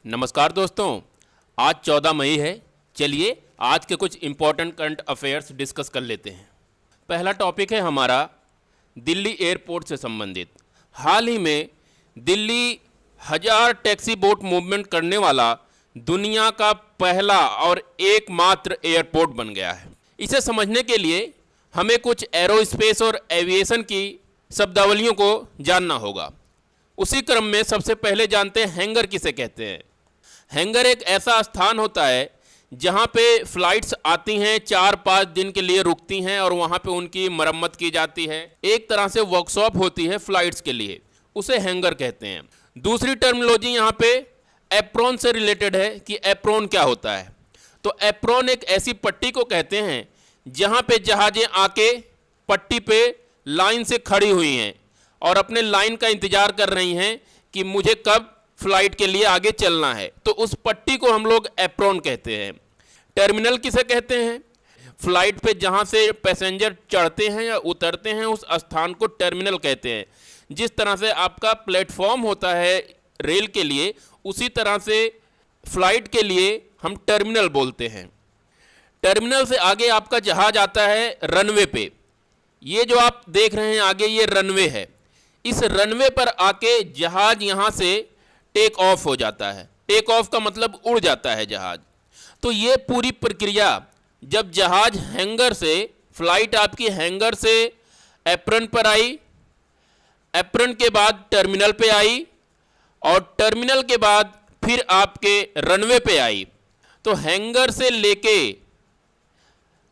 नमस्कार दोस्तों, आज 14 मई है। चलिए आज के कुछ इम्पोर्टेंट करंट अफेयर्स डिस्कस कर लेते हैं। पहला टॉपिक है हमारा दिल्ली एयरपोर्ट से संबंधित। हाल ही में दिल्ली 1000 टैक्सी बोट मूवमेंट करने वाला दुनिया का पहला और एकमात्र एयरपोर्ट बन गया है। इसे समझने के लिए हमें कुछ एरोस्पेस और एविएशन की शब्दावलियों को जानना होगा। उसी क्रम में सबसे पहले जानते हैं हैंगर किसे कहते हैं। हैंगर एक ऐसा स्थान होता है जहाँ पे फ्लाइट्स आती हैं, 4-5 दिन के लिए रुकती हैं और वहाँ पे उनकी मरम्मत की जाती है। एक तरह से वर्कशॉप होती है फ्लाइट्स के लिए, उसे हैंगर कहते हैं। दूसरी टर्मिनोलॉजी यहाँ पे एप्रॉन से रिलेटेड है कि एप्रॉन क्या होता है। तो एप्रॉन एक ऐसी पट्टी को कहते हैं जहाँ पे जहाज़ें आके पट्टी पे लाइन से खड़ी हुई हैं और अपने लाइन का इंतज़ार कर रही हैं कि मुझे कब फ्लाइट के लिए आगे चलना है, तो उस पट्टी को हम लोग एप्रॉन कहते हैं। टर्मिनल किसे कहते हैं? फ्लाइट पे जहाँ से पैसेंजर चढ़ते हैं या उतरते हैं उस स्थान को टर्मिनल कहते हैं। जिस तरह से आपका प्लेटफॉर्म होता है रेल के लिए, उसी तरह से फ्लाइट के लिए हम टर्मिनल बोलते हैं। टर्मिनल से आगे आपका जहाज आता है रनवे पे। ये जो आप देख रहे हैं आगे, ये रनवे है। इस रनवे पर आके जहाज यहाँ से टेक ऑफ हो जाता है। टेक ऑफ का मतलब उड़ जाता है जहाज। तो ये पूरी प्रक्रिया, जब जहाज हैंगर से, फ्लाइट आपकी हैंगर से एप्रन पर आई, एप्रन के बाद टर्मिनल पे आई और टर्मिनल के बाद फिर आपके रनवे पे आई। तो हैंगर से लेके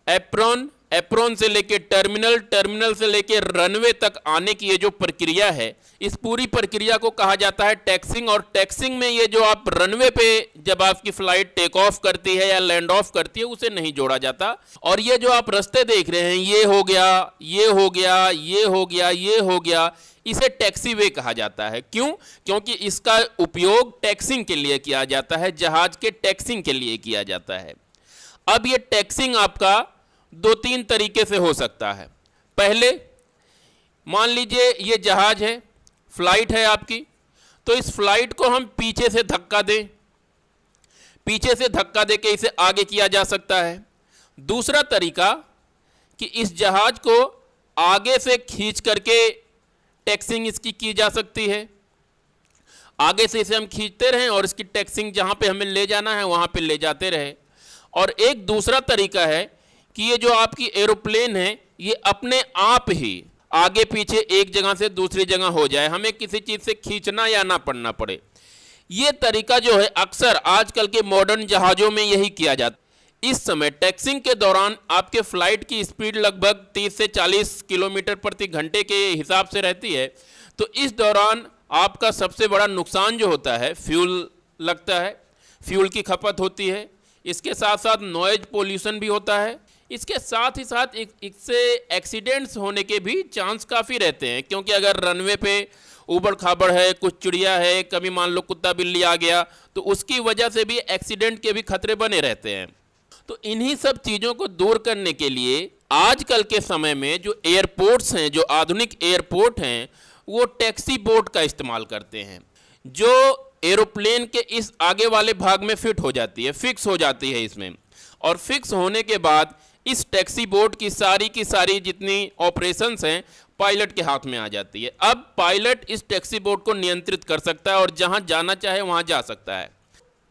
एप्रॉन, एप्रॉन से लेके टर्मिनल, टर्मिनल से लेके रनवे तक आने की ये जो प्रक्रिया है, इस पूरी प्रक्रिया को कहा जाता है टैक्सिंग। और टैक्सिंग में ये जो आप रनवे पे जब आपकी फ्लाइट टेक ऑफ करती है या लैंड ऑफ करती है, उसे नहीं जोड़ा जाता। और ये जो आप रास्ते देख रहे हैं, ये हो गया, ये हो गया, ये हो गया, ये हो गया, इसे टैक्सी वे कहा जाता है। क्यों? क्योंकि इसका उपयोग टैक्सिंग के लिए किया जाता है, जहाज के टैक्सिंग के लिए किया जाता है। अब ये टैक्सिंग आपका 2-3 तरीके से हो सकता है। पहले मान लीजिए ये जहाज है, फ्लाइट है आपकी, तो इस फ्लाइट को हम पीछे से धक्का दें, पीछे से धक्का दे के इसे आगे किया जा सकता है। दूसरा तरीका कि इस जहाज को आगे से खींच करके टैक्सिंग इसकी की जा सकती है। आगे से इसे हम खींचते रहें और इसकी टैक्सिंग जहाँ पे हमें ले जाना है वहाँ पे ले जाते रहे। और एक दूसरा तरीका है कि ये जो आपकी एरोप्लेन है, ये अपने आप ही आगे पीछे एक जगह से दूसरी जगह हो जाए, हमें किसी चीज़ से खींचना या ना पड़ना पड़े। ये तरीका जो है अक्सर आजकल के मॉडर्न जहाज़ों में यही किया जाता है। इस समय टैक्सिंग के दौरान आपके फ्लाइट की स्पीड लगभग 30 से 40 किलोमीटर प्रति घंटे के हिसाब से रहती है। तो इस दौरान आपका सबसे बड़ा नुकसान जो होता है, फ्यूल लगता है, फ्यूल की खपत होती है। इसके साथ साथ नॉइज पोल्यूशन भी होता है। इसके साथ ही साथ इससे एक्सीडेंट्स होने के भी चांस काफ़ी रहते हैं, क्योंकि अगर रनवे पे ऊबड़ खाबड़ है, कुछ चिड़िया है, कभी मान लो कुत्ता बिल्ली आ गया, तो उसकी वजह से भी एक्सीडेंट के भी खतरे बने रहते हैं। तो इन्हीं सब चीज़ों को दूर करने के लिए आजकल के समय में जो एयरपोर्ट्स हैं, जो आधुनिक एयरपोर्ट हैं, वो टैक्सी बोट का इस्तेमाल करते हैं, जो एरोप्लेन के इस आगे वाले भाग में फिट हो जाती है, फिक्स हो जाती है इसमें। और फिक्स होने के बाद इस टैक्सी बोट की सारी जितनी ऑपरेशंस हैं पायलट के हाथ में आ जाती है। अब पायलट इस टैक्सी बोट को नियंत्रित कर सकता है और जहां जाना चाहे वहां जा सकता है।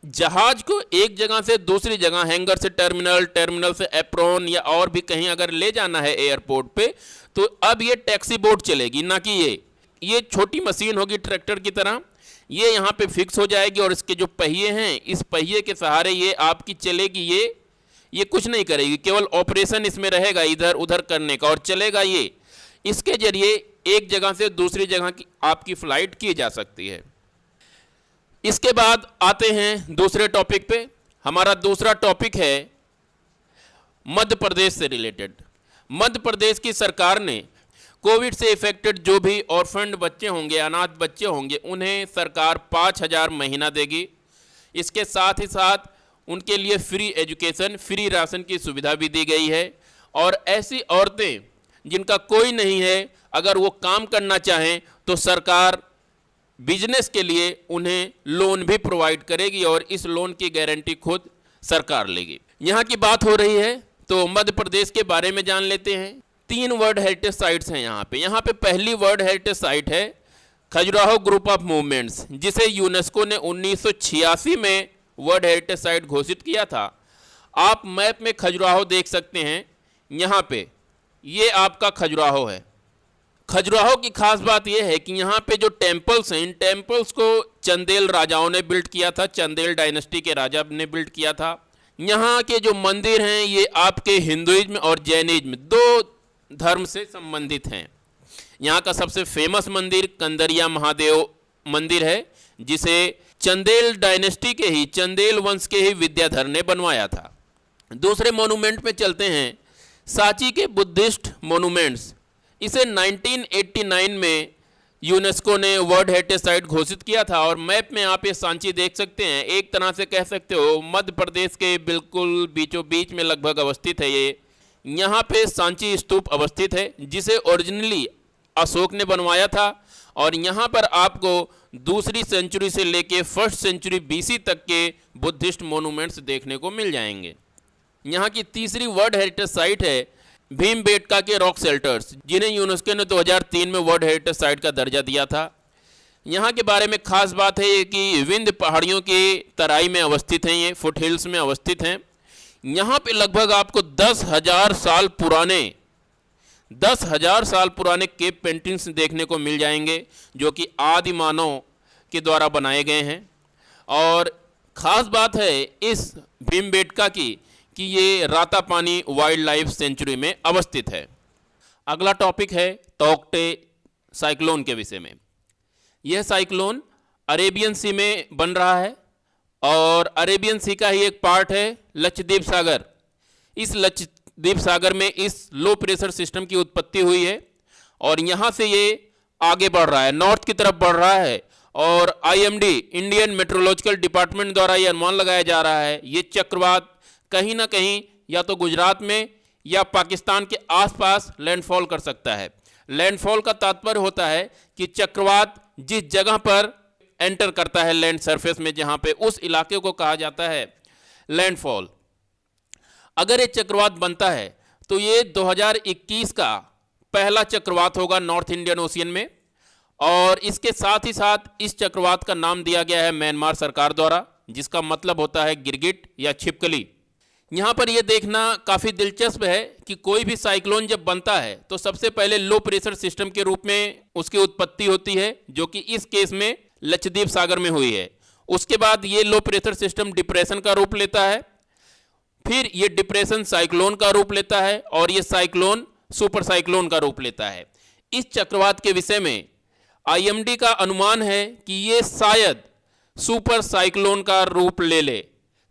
जहाज को एक जगह से दूसरी जगह, हैंगर से टर्मिनल, टर्मिनल से एप्रॉन या और भी कहीं अगर ले जाना है एयरपोर्ट पे, तो अब ये टैक्सी बोट चलेगी, ना कि ये छोटी मशीन होगी ट्रैक्टर की तरह। ये यहाँ पे फिक्स हो जाएगी और इसके जो पहिए हैं, इस पहिए के सहारे ये आपकी चलेगी। ये कुछ नहीं करेगी, केवल ऑपरेशन इसमें रहेगा इधर उधर करने का, और चलेगा ये। इसके जरिए एक जगह से दूसरी जगह की आपकी फ्लाइट की जा सकती है। इसके बाद आते हैं दूसरे टॉपिक पे। हमारा दूसरा टॉपिक है मध्य प्रदेश से रिलेटेड। मध्य प्रदेश की सरकार ने कोविड से इफेक्टेड जो भी ऑर्फन्ड बच्चे होंगे, अनाथ बच्चे होंगे, उन्हें सरकार 5,000 महीना देगी। इसके साथ ही साथ उनके लिए फ्री एजुकेशन, फ्री राशन की सुविधा भी दी गई है। और ऐसी औरतें जिनका कोई नहीं है, अगर वो काम करना चाहें तो सरकार बिजनेस के लिए उन्हें लोन भी प्रोवाइड करेगी और इस लोन की गारंटी खुद सरकार लेगी। यहाँ की बात हो रही है तो मध्य प्रदेश के बारे में जान लेते हैं। 3 वर्ल्ड हेरिटेज साइट्स हैं यहाँ पे पहली वर्ल्ड हेरिटेज साइट है खजुराहो ग्रुप ऑफ मूवमेंट्स, जिसे यूनेस्को ने 1986 में वर्ल्ड हेरिटेज साइट घोषित किया था। आप मैप में खजुराहो देख सकते हैं, यहाँ पे ये आपका खजुराहो है। खजुराहो की खास बात यह है कि यहाँ पे जो टेम्पल्स हैं, इन टेम्पल्स को चंदेल राजाओं ने बिल्ड किया था, चंदेल डायनेस्टी के राजा ने बिल्ड किया था। यहाँ के जो मंदिर हैं ये आपके हिंदुइज्म और जैनिज्म 2 धर्म से संबंधित हैं। यहाँ का सबसे फेमस मंदिर कंदरिया महादेव मंदिर है, जिसे चंदेल डायनेस्टी के ही, चंदेल वंश के ही विद्याधर ने बनवाया था। दूसरे मोनूमेंट में चलते हैं, सांची के बुद्धिस्ट मोनूमेंट्स। इसे 1989 में यूनेस्को ने वर्ल्ड हेरिटेज साइट घोषित किया था और मैप में आप ये सांची देख सकते हैं। एक तरह से कह सकते हो मध्य प्रदेश के बिल्कुल बीचों बीच में लगभग अवस्थित है ये। यहाँ पे सांची स्तूप अवस्थित है, जिसे ओरिजिनली अशोक ने बनवाया था और यहाँ पर आपको 2री सेंचुरी से लेके 1st सेंचुरी BC तक के बुद्धिस्ट मोनूमेंट्स देखने को मिल जाएंगे। यहाँ की तीसरी वर्ल्ड हेरिटेज साइट है भीमबेटका के रॉक शेल्टर्स, जिन्हें यूनेस्को ने 2003 में वर्ल्ड हेरिटेज साइट का दर्जा दिया था। यहाँ के बारे में खास बात है कि विंध्य पहाड़ियों की तराई में अवस्थित हैं, ये फुट हिल्स में अवस्थित हैं। यहाँ पे लगभग आपको 10,000 साल पुराने केव पेंटिंग्स देखने को मिल जाएंगे, जो कि आदि मानव के द्वारा बनाए गए हैं। और ख़ास बात है इस भीमबेटका की कि ये रातापानी वाइल्ड लाइफ सेंचुरी में अवस्थित है। अगला टॉपिक है तोकटे साइक्लोन के विषय में। यह साइक्लोन अरेबियन सी में बन रहा है और अरेबियन सी का ही एक पार्ट है लक्षद्वीप सागर। इस लक्षद्वीप सागर में इस लो प्रेशर सिस्टम की उत्पत्ति हुई है और यहाँ से ये आगे बढ़ रहा है, नॉर्थ की तरफ बढ़ रहा है। और IMD इंडियन मेट्रोलॉजिकल डिपार्टमेंट द्वारा ये अनुमान लगाया जा रहा है ये चक्रवात कहीं ना कहीं या तो गुजरात में या पाकिस्तान के आसपास लैंडफॉल कर सकता है। लैंडफॉल का तात्पर्य होता है कि चक्रवात जिस जगह पर एंटर करता है लैंड सरफेस में, जहां पे उस इलाके को कहा जाता है लैंडफॉल। अगर ये चक्रवात बनता है तो ये 2021 का पहला चक्रवात होगा नॉर्थ इंडियन ओशियन में और इसके साथ ही साथ इस चक्रवात का नाम दिया गया है म्यांमार सरकार द्वारा, जिसका मतलब होता है गिरगिट या छिपकली। यहाँ पर यह देखना काफ़ी दिलचस्प है कि कोई भी साइक्लोन जब बनता है तो सबसे पहले लो प्रेशर सिस्टम के रूप में उसकी उत्पत्ति होती है, जो कि इस केस में लक्षद्वीप सागर में हुई है। उसके बाद ये लो प्रेशर सिस्टम डिप्रेशन का रूप लेता है, फिर ये डिप्रेशन साइक्लोन का रूप लेता है और ये साइक्लोन सुपर साइक्लोन का रूप लेता है। इस चक्रवात के विषय में IMD का अनुमान है कि ये शायद सुपर साइक्लोन का रूप ले ले।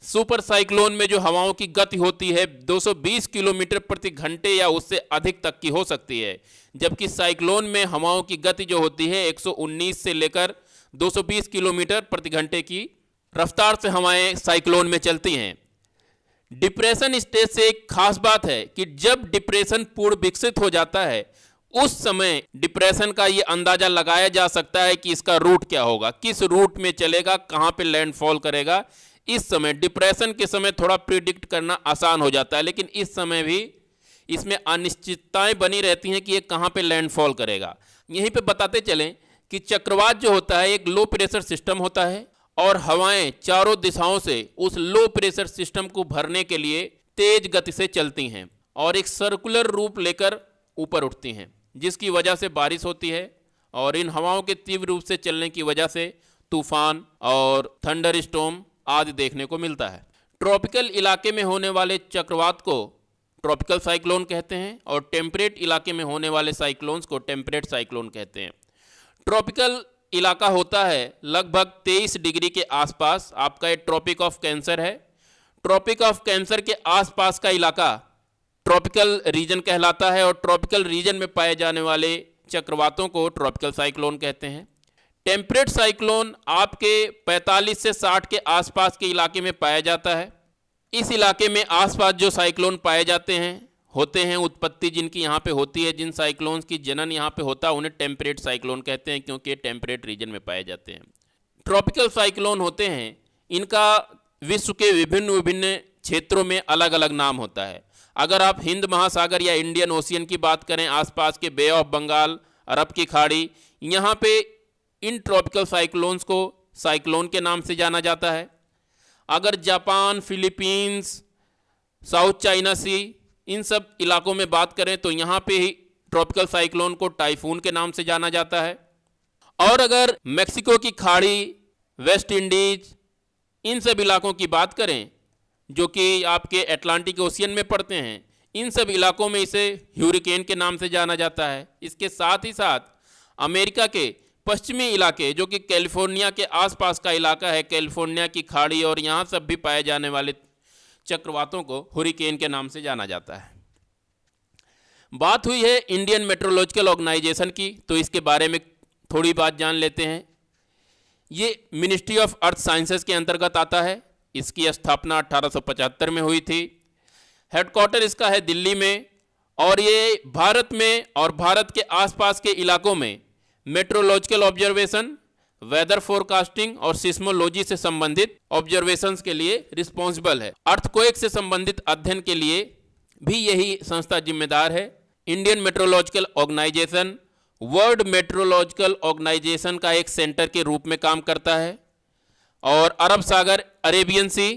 सुपर साइक्लोन में जो हवाओं की गति होती है 220 किलोमीटर प्रति घंटे या उससे अधिक तक की हो सकती है, जबकि साइक्लोन में हवाओं की गति जो होती है 119 से लेकर 220 किलोमीटर प्रति घंटे की रफ्तार से हवाएं साइक्लोन में चलती हैं। डिप्रेशन स्टेज से एक खास बात है कि जब डिप्रेशन पूर्ण विकसित हो जाता है उस समय डिप्रेशन का ये अंदाजा लगाया जा सकता है कि इसका रूट क्या होगा, किस रूट में चलेगा, कहाँ पे लैंडफॉल करेगा। इस समय डिप्रेशन के समय थोड़ा प्रिडिक्ट करना आसान हो जाता है, लेकिन इस समय भी इसमें अनिश्चितताएं बनी रहती हैं कि ये कहाँ पे लैंडफॉल करेगा। यहीं पे बताते चलें कि चक्रवात जो होता है एक लो प्रेशर सिस्टम होता है और हवाएं चारों दिशाओं से उस लो प्रेशर सिस्टम को भरने के लिए तेज गति से चलती हैं और एक सर्कुलर रूप लेकर ऊपर उठती हैं, जिसकी वजह से बारिश होती है और इन हवाओं के तीव्र रूप से चलने की वजह से तूफान और थंडर स्टॉर्म आदि देखने को मिलता है। ट्रॉपिकल इलाके में होने वाले चक्रवात को ट्रॉपिकल साइक्लोन कहते हैं और टेम्परेट इलाके में होने वाले साइक्लोन्स को टेम्परेट साइक्लोन कहते हैं। ट्रॉपिकल इलाका होता है लगभग 23 डिग्री के आसपास, आपका ये ट्रॉपिक ऑफ कैंसर है। ट्रॉपिक ऑफ कैंसर के आसपास का इलाका ट्रॉपिकल रीजन कहलाता है और ट्रॉपिकल रीजन में पाए जाने वाले चक्रवातों को ट्रॉपिकल साइक्लोन कहते हैं। टेम्परेट साइक्लोन आपके 45 से 60 के आसपास के इलाके में पाया जाता है। इस इलाके में आसपास जो साइक्लोन पाए जाते हैं होते हैं, उत्पत्ति जिनकी यहाँ पे होती है, जिन साइक्लोन्स की जनन यहाँ पे होता है, उन्हें टेम्परेट साइक्लोन कहते हैं, क्योंकि ये टेम्परेट रीजन में पाए जाते हैं। ट्रॉपिकल साइक्लोन होते हैं, इनका विश्व के विभिन्न विभिन्न क्षेत्रों में अलग अलग नाम होता है। अगर आप हिंद महासागर या इंडियन ओशियन की बात करें, आसपास के बे ऑफ बंगाल, अरब की खाड़ी, यहाँ पे इन ट्रॉपिकल साइक्लोन्स को साइक्लोन के नाम से जाना जाता है। अगर जापान, फिलीपींस, साउथ चाइना सी, इन सब इलाकों में बात करें तो यहाँ पे ही ट्रॉपिकल साइक्लोन को टाइफून के नाम से जाना जाता है। और अगर मेक्सिको की खाड़ी, वेस्ट इंडीज, इन सब इलाकों की बात करें जो कि आपके अटलांटिक ओशियन में पड़ते हैं, इन सब इलाकों में इसे ह्यूरिकेन के नाम से जाना जाता है। इसके साथ ही साथ अमेरिका के पश्चिमी इलाके जो कि कैलिफोर्निया के आसपास का इलाका है, कैलिफोर्निया की खाड़ी और यहाँ सब भी पाए जाने वाले चक्रवातों को हुरिकेन के नाम से जाना जाता है। बात हुई है इंडियन मेट्रोलॉजिकल ऑर्गेनाइजेशन की, तो इसके बारे में थोड़ी बात जान लेते हैं। ये मिनिस्ट्री ऑफ अर्थ साइंसेस के अंतर्गत आता है। इसकी स्थापना 1875 में हुई थी। हेडक्वार्टर इसका है दिल्ली में, और ये भारत में और भारत के आसपास के इलाकों में मेट्रोलॉजिकल ऑब्जर्वेशन, वेदर फोरकास्टिंग और सिस्मोलॉजी से संबंधित ऑब्जर्वेशंस के लिए रिस्पॉन्सिबल है। अर्थक्वेक से संबंधित अध्ययन के लिए भी यही संस्था जिम्मेदार है। Indian meteorological organization world meteorological organization का एक सेंटर के रूप में काम करता है, और अरब सागर, Arabian Sea,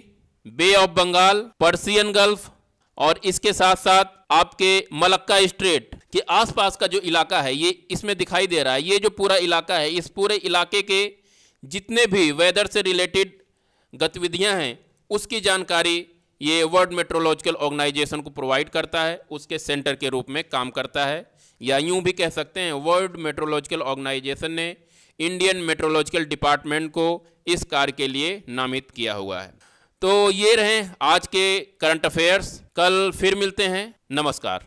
Bay of Bengal, Persian Gulf और इसके साथ साथ आपके मलक्का स्ट्रेट के आसपास का जो इलाका है, ये इसमें दिखाई दे रहा है। ये जो पूरा इलाका है, इस पूरे इलाके के जितने भी वेदर से रिलेटेड गतिविधियां हैं, उसकी जानकारी ये वर्ल्ड मेट्रोलॉजिकल ऑर्गेनाइजेशन को प्रोवाइड करता है, उसके सेंटर के रूप में काम करता है। या यूं भी कह सकते हैं, वर्ल्ड मेट्रोलॉजिकल ऑर्गेनाइजेशन ने इंडियन मेट्रोलॉजिकल डिपार्टमेंट को इस कार्य के लिए नामित किया हुआ है। तो ये रहे आज के करंट अफेयर्स। कल फिर मिलते हैं। नमस्कार।